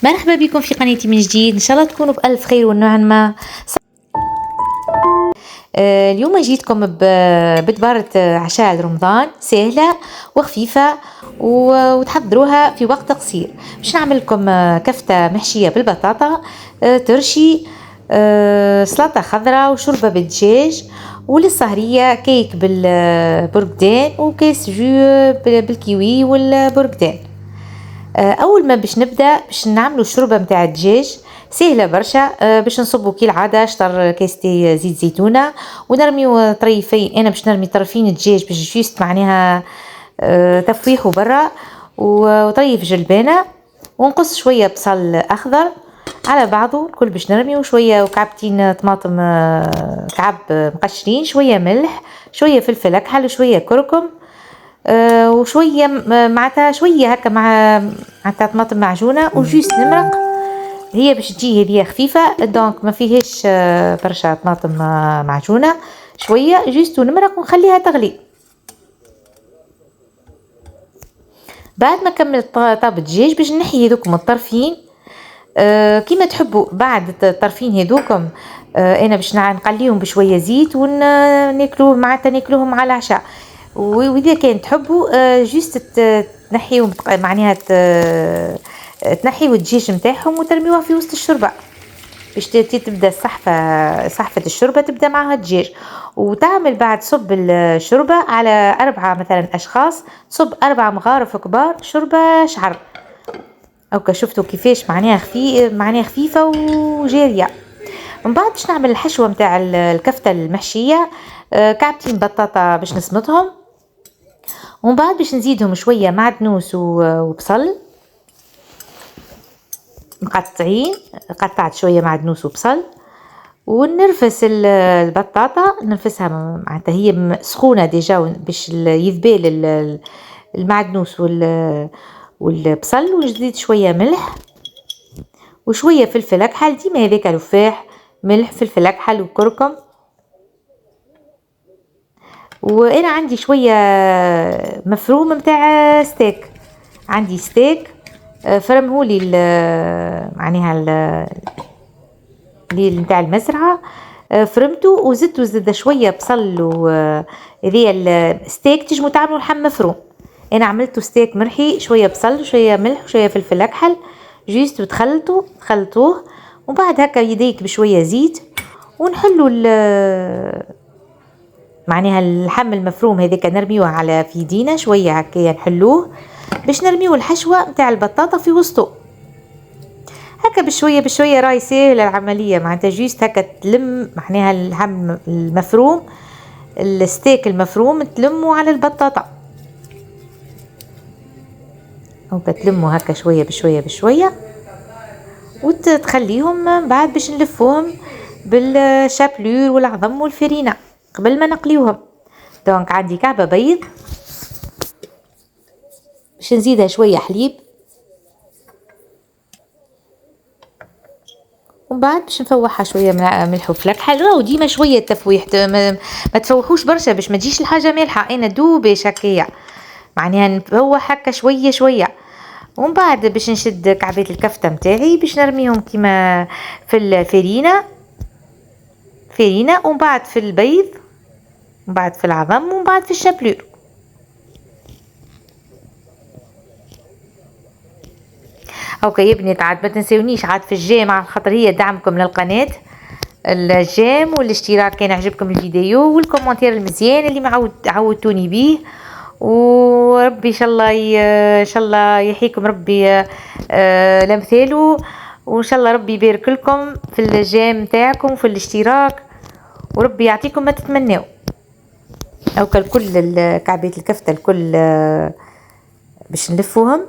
مرحبا بكم في قناتي من جديد. ان شاء الله تكونوا بألف خير والنعمة. اليوم جيتكم بتبارة عشاء رمضان سهلة وخفيفة وتحضروها في وقت قصير. باش نعمل لكم كفتة محشية بالبطاطا، ترشي، سلطة خضراء وشوربة بالدجاج، وللسهرية كيك بالبرقدان وكيس جو بالكيوي والبرقدان. اول ما باش نبدا باش نعملوا الشوربه نتاع الدجاج سهله برشا. باش نصبوا كالعاده شطر كاستي زيت زيتونه ونرميو طريفين. انا باش نرمي طرفين الدجاج باش جوست معناها تفويحه برا وطريف جلبانه، ونقص شويه بصل اخضر على بعضه الكل باش نرمي، وشويه وكعبتين طماطم كعب مقشرين، شويه ملح، شويه فلفل اكحل، وشويه كركم، وشويه معناتها شويه هكا مع طماطم معجونه وجوست نمرق. هي باش تجي هذه خفيفه دونك ما فيهاش برشا طماطم معجونه، شويه جوست ونمرق ونخليها تغلي. بعد ما كملت طاب الدجاج باش نحي هذوكم الطرفين كيما تحبوا. بعد الطرفين هذوكم انا باش نقليهم بشويه زيت وناكلوه معناتها ناكلوهم على العشاء. واذا كان تحبوا جوست تنحيهم معناها تنحيوا الدجاج نتاعهم وترميوها في وسط الشوربه باش تبدا صحفه الشوربه تبدا معها الدجاج. وتعمل بعد صب الشوربه على 4 مثلا اشخاص، صب 4 مغارف كبار شوربه شعر اوكا. شفتوا كيفاش معناها خفيفه وجاريه. من بعد باش نعمل الحشوه نتاع الكفته المحشيه، كعبتين بطاطا باش نسمطهم، ومن بعد باش نزيدهم شويه معدنوس وبصل مقطعين، قطعت شويه معدنوس وبصل، ونرفس البطاطا نرفسها معناتها هي سخونه ديجا باش يذبال المعدنوس والبصل، ونزيد شويه ملح وشويه فلفل اكحل، ديما هذاك لفاح ملح فلفل اكحل وكركم. وانا عندي شويه مفروم نتاع ستيك، عندي ستيك فرمهولي معناها اللي نتاع المزرعه، فرمته وزدت زاد شويه بصل. وهذه الستيك تجمو تعملوا لحم مفروم، انا عملته ستيك مرحي، شويه بصل وشويه ملح وشويه فلفل اكحل جيست وتخلطوه. وبعد هكا يديك بشويه زيت ونحلوا معناها اللحم المفروم هذاك نرميوه على في يدينا شويه هكايا نحلوه باش نرميو الحشوه نتاع البطاطا في وسطه هكا بشويه بشويه. راهي سهله العمليه معناتها جيست هكا تلم معناها اللحم المفروم الستيك المفروم تلمه على البطاطا او تلمه هكا شويه بشويه بشويه، وتخليهم بعد باش نلفوهم بالشابلور والعظم والفرينه قبل ما نقليوهم. دونك عندي كعبه بيض باش نزيدها شويه حليب، ومن بعد باش نفوحها شويه ملح وفلفل. راهو ديما شويه تفويح، ما تفوحوش برشا باش ما تجيش الحاجه مالحه. انا دوباش هكايا معناها نفوح هكا شويه شويه. ومن بعد باش نشد كعبات الكفته نتاعي باش نرميهم كيما في الفرينه ومن بعد في البيض ومن بعد في العظم ومن بعد في الشابلور. اوكا يا بنات، عاد ما تنسونيش عاد في الجيم على خاطر هي دعمكم للقناه، الجيم والاشتراك كان عجبكم الفيديو والكومنتير المزيان اللي عودتوني بيه. وربي ان شاء الله يحييكم ربي لمثاله، وان شاء الله ربي يبارك لكم في الجيم تاعكم وفي الاشتراك، وربي يعطيكم ما تتمنوا. اوكا الكل كعبات الكفته الكل باش نلفوهم.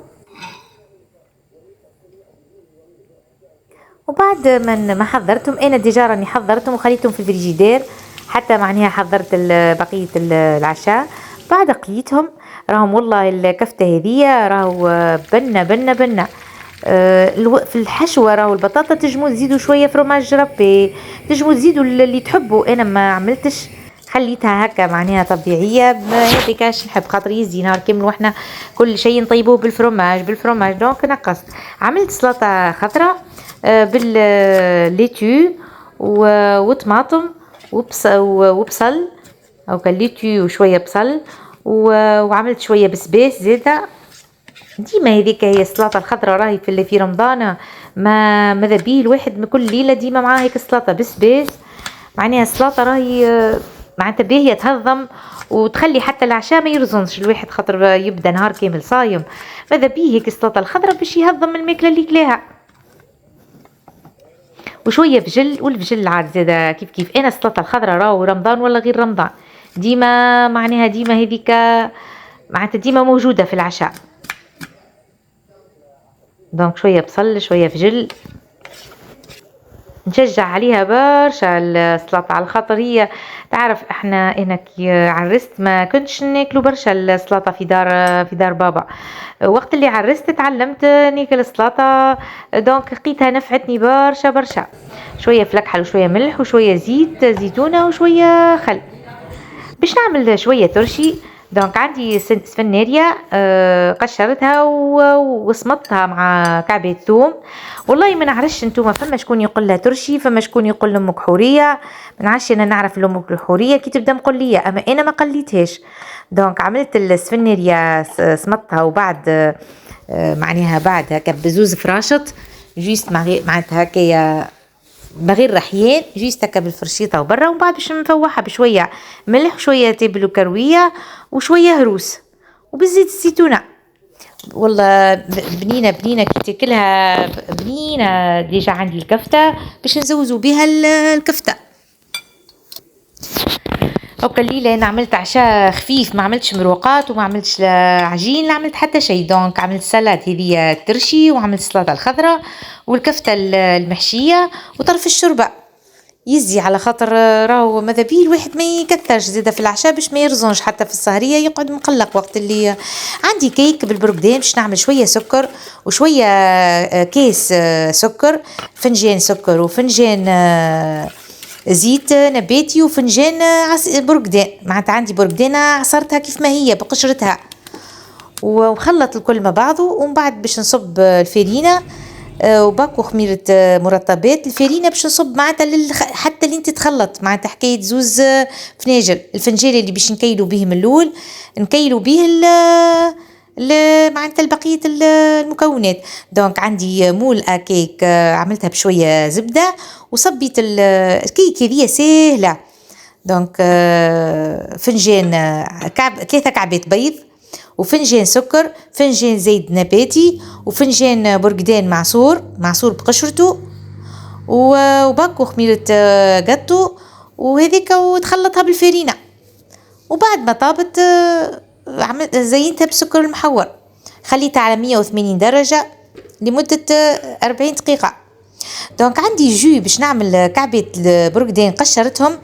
وبعد ما حضرتهم انا ديجا راني حضرتهم وخليتهم في الفريجيدير حتى معناها حضرت بقيه العشاء. بعد قليتهم راهم والله الكفته هذيا راهو بنه في الحشوه. راهو البطاطا تجمو تزيدوا شويه فروماج ربي، تجمو تزيدوا اللي تحبوا. انا ما عملتش خليتها هكا معناها طبيعيه، هذيكاش نحب خاطر يزي نهار كامل واحنا كل شيء نطيبوه بالفرماج دونك نقصت. عملت سلطه خضراء بالليتو وطماطم وبصل او كالليتو وشويه بصل وعملت شويه بسباس زيادة. ديما هذيك هي السلطه الخضراء راهي في اللي في رمضان ماذا بيه الواحد من كل ليله ديما معاه هيك سلطه بسباس، معناها السلطه راهي معناتها باهيه تهضم وتخلي حتى العشاء ما يرزنش الواحد خاطر يبدا نهار كامل صايم، ماذا بيه هيك السلطه الخضراء باش يهضم الماكله اللي كلاها. وشويه فجل، والفجل عاد زاده كيف انا السلطه الخضراء راهو رمضان ولا غير رمضان ديما معناها ديما هذيك معناتها ديما موجوده في العشاء. دونك شويه بصل شويه فجل، نشجع عليها برشا السلطه على خاطر هي تعرف انا كي عرست ما كنتش ناكلو برشا السلطه في دار بابا، وقت اللي عرست تعلمت ناكل السلطه دونك لقيتها نفعتني برشا. شويه فلكحل وشويه ملح وشويه زيت زيتونه وشويه خل باش نعمل شويه ترشي. دونك عندي سفناريا قشرتها وصمتها مع كعبة ثوم. والله ما نعرفش انتوما، فما شكون يقول لها ترشي، فما شكون يقول لهم مكحوريه، ما نعرفش انا نعرف لهم مكحوريه كي تبدا مقليه، اما انا ما قليتهاش. دونك عملت السفناريا صمتها وبعد معناها بعد هكا بزوز فراشط جيست معناتها هكايا من غير رحيان جيست هكا بالفرشيطه وبرا، ومن بعد باش نفوحها بشويه ملح وشويه تابل وكرويه وشويه هروس وبالزيت الزيتونه. والله بنينه كي تاكلها بنينه. ديجا عندي الكفته باش نزوزو بها الكفته. هاكا الليله انا عملت عشاء خفيف، ما عملتش مروقات وما عملتش عجين، لا عملت حتى شيء. دونك عملت سلطه هذه الترشي، وعملت السلطه الخضراء والكفته المحشيه وطرف الشوربه يزي على خاطر راهو ماذا بيه الواحد ما يكثرش زياده في العشاء باش ما يرزنش حتى في السهريه يقعد مقلق. وقت اللي عندي كيك بالبرقدان باش نعمل شويه سكر وشويه كيس سكر، فنجان سكر وفنجان زيت نباتي وفنجان برقدان، معناتها عندي برقدانه عصرتها كيف ما هي بقشرتها وخلط الكل مع بعضه. ومن بعد باش نصب الفرينه وباكو خميرة مرطبات الفرينة باش نصب معناتها حتى اللي انت تخلط معناتها حكاية زوز فناجل. الفنجان اللي باش نكيلو به من الاول نكيلو به معناتها بقية المكونات. دونك عندي مول كيك عملتها بشوية زبدة وصبيت الكيك هذيا سهلة. دونك فنجان 3 كعبات بيض وفنجان سكر، فنجان زيت نباتي وفنجان برقدان معصور بقشرته وباكو خميرة قطو وهذيك وتخلطها بالفرينة. وبعد ما طابت عملت زينتها بالسكر المحور، خليتها على 180 درجة لمدة 40 دقيقة. دونك عندي جو باش نعمل كعبة برقدان قشرتهم،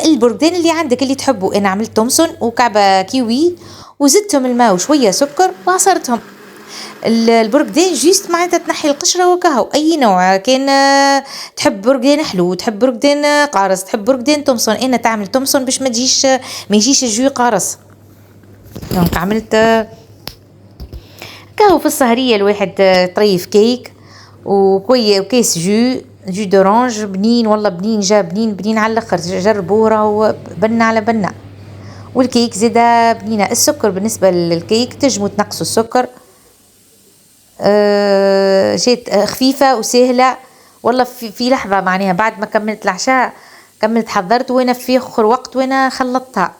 البرقدان اللي عندك اللي تحبه. انا عملت تومسون وكعبة كيوي وزدتهم الماء وشويه سكر وعصرتهم. البرقدان جيست معناتها تنحي القشره وكهو اي نوع كان، تحب برقدان حلو تحب برقدان قارص تحب برقدان تومسون. انا تعمل تومسون باش ما يجيش الجو قارص. دونك عملت كهو في السهريه الواحد طريف كيك وكيس جو دورانج بنين، والله بنين جا بنين على الاخر. جربوه راهو بنه على بنه. والكيك زيادة بنينة. السكر بالنسبة للكيك تنجموا تنقصوا السكر، جيت خفيفة وسهلة والله. في لحظة معناها بعد ما كملت العشاء كملت حضرت وانا في اخر وقت وانا خلطتها.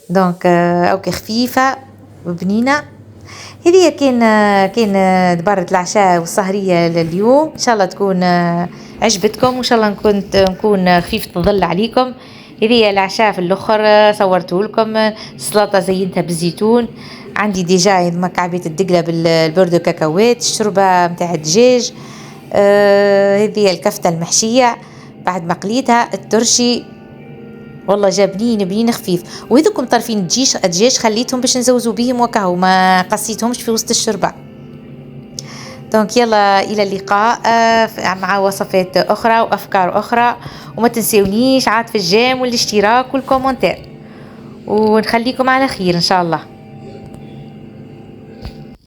دونك اوكي خفيفة وبنينة. هذه كان دبرة العشاء والسهرية لليوم. ان شاء الله تكون عجبتكم وان شاء الله نكون خفيفة الظل عليكم. هذه العشاء في الاخر صورته لكم. السلطه زينتها بالزيتون. عندي ديجا مكعبات الدقله بالبرد وكاكاوات، الشوربه نتاع الدجاج، هذه الكفته المحشيه بعد ما قليتها، الترشي والله جا بنين خفيف. وهذوكم طرفين الدجاج خليتهم باش نزوزو بهم وكاهو، ما قصيتهمش في وسط الشوربه. دونك يلا إلى اللقاء مع وصفات أخرى وأفكار أخرى، وما تنسونيش عاد في الجيم والاشتراك والكومنتات، ونخليكم على خير إن شاء الله.